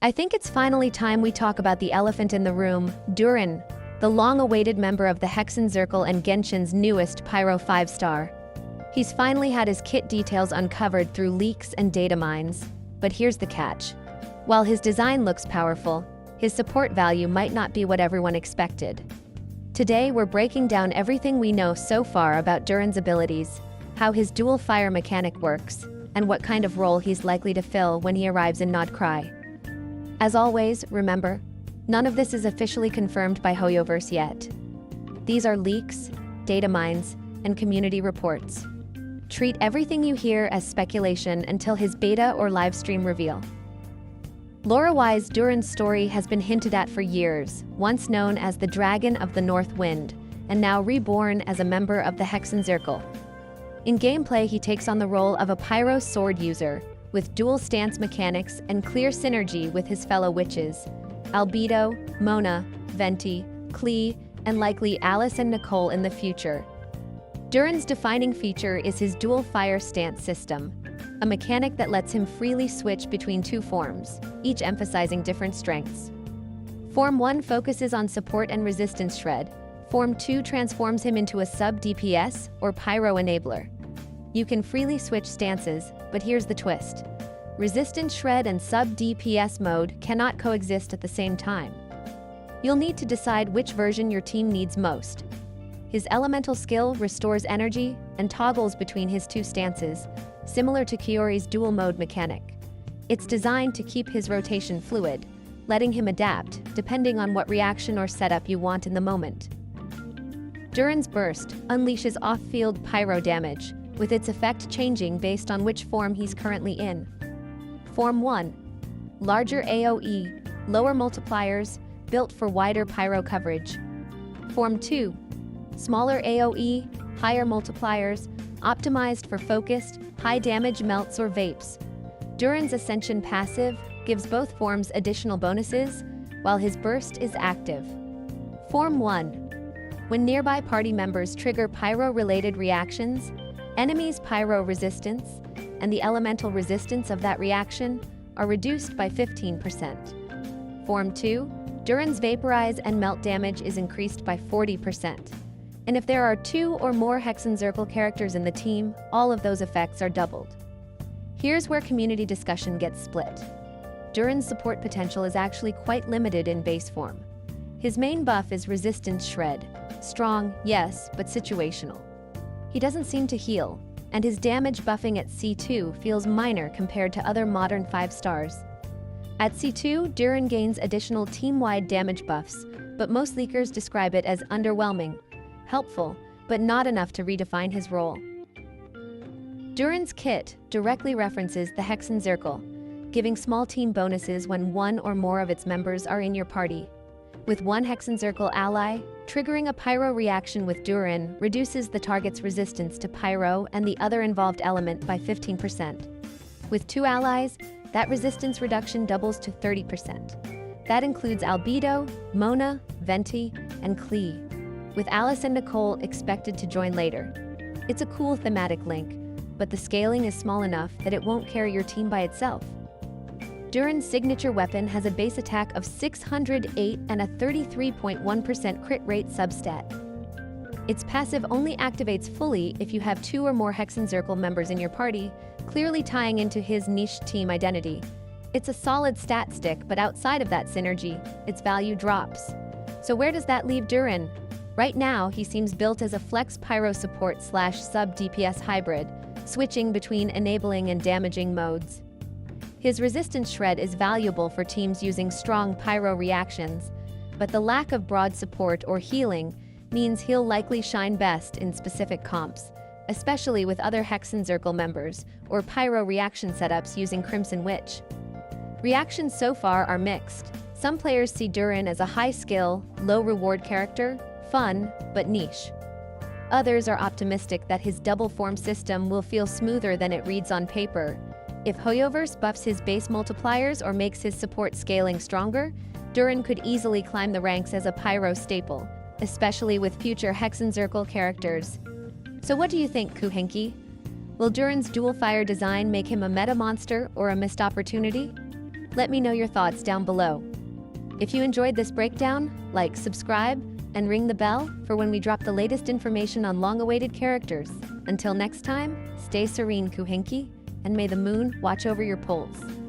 I think it's finally time we talk about the elephant in the room, Durin, the long-awaited member of the Hexenzirkel and Genshin's newest Pyro 5-star. He's finally had his kit details uncovered through leaks and data mines. But here's the catch. While his design looks powerful, his support value might not be what everyone expected. Today we're breaking down everything we know so far about Durin's abilities, how his dual fire mechanic works, and what kind of role he's likely to fill when he arrives in Nodcry. As always, remember, none of this is officially confirmed by Hoyoverse yet. These are leaks, data mines, and community reports. Treat everything you hear as speculation until his beta or livestream reveal. Lore-wise, Durin's story has been hinted at for years, once known as the Dragon of the North Wind, and now reborn as a member of the Hexenzirkel. In gameplay, he takes on the role of a pyro sword user, with dual stance mechanics and clear synergy with his fellow witches, Albedo, Mona, Venti, Klee, and likely Alice and Nicole in the future. Durin's defining feature is his dual fire stance system, a mechanic that lets him freely switch between two forms, each emphasizing different strengths. Form 1 focuses on support and resistance shred. Form 2 transforms him into a sub-DPS or pyro enabler. You can freely switch stances, but here's the twist. Resistance shred and sub-DPS mode cannot coexist at the same time. You'll need to decide which version your team needs most. His elemental skill restores energy and toggles between his two stances, similar to Kiori's dual mode mechanic. It's designed to keep his rotation fluid, letting him adapt depending on what reaction or setup you want in the moment. Durin's burst unleashes off-field pyro damage, with its effect changing based on which form he's currently in. Form 1. Larger AoE, lower multipliers, built for wider pyro coverage. Form 2. Smaller AoE, higher multipliers, optimized for focused, high-damage melts or vapes. Durin's Ascension passive gives both forms additional bonuses, while his burst is active. Form 1. When nearby party members trigger pyro-related reactions, enemies' pyro resistance and the elemental resistance of that reaction are reduced by 15%. Form 2. Durin's vaporize and melt damage is increased by 40%. And if there are 2 or more Hexenzirkel characters in the team, all of those effects are doubled. Here's where community discussion gets split. Durin's support potential is actually quite limited in base form. His main buff is resistance shred. Strong, yes, but situational. He doesn't seem to heal, and his damage buffing at C2 feels minor compared to other modern 5-stars. At C2, Durin gains additional team-wide damage buffs, but most leakers describe it as underwhelming, helpful, but not enough to redefine his role. Durin's kit directly references the Hexenzirkel, giving small team bonuses when one or more of its members are in your party. With one Hexenzirkel ally, triggering a pyro reaction with Durin reduces the target's resistance to pyro and the other involved element by 15%. With 2 allies, that resistance reduction doubles to 30%. That includes Albedo, Mona, Venti, and Klee, with Alice and Nicole expected to join later. It's a cool thematic link, but the scaling is small enough that it won't carry your team by itself. Durin's signature weapon has a base attack of 608 and a 33.1% crit rate substat. Its passive only activates fully if you have 2 or more Hexenzirkel members in your party, clearly tying into his niche team identity. It's a solid stat stick, but outside of that synergy, its value drops. So where does that leave Durin? Right now, he seems built as a flex pyro support / sub DPS hybrid, switching between enabling and damaging modes. His resistance shred is valuable for teams using strong pyro reactions, but the lack of broad support or healing means he'll likely shine best in specific comps, especially with other Hexenzirkel members or pyro reaction setups using Crimson Witch. Reactions so far are mixed. Some players see Durin as a high-skill, low-reward character, fun, but niche. Others are optimistic that his double form system will feel smoother than it reads on paper. If Hoyoverse buffs his base multipliers or makes his support scaling stronger, Durin could easily climb the ranks as a pyro staple, especially with future Hexenzirkel characters. So what do you think, Kuuhenki? Will Durin's dual fire design make him a meta monster or a missed opportunity? Let me know your thoughts down below. If you enjoyed this breakdown, like, subscribe, and ring the bell for when we drop the latest information on long-awaited characters. Until next time, stay serene, Kuuhenki, and may the moon watch over your poles.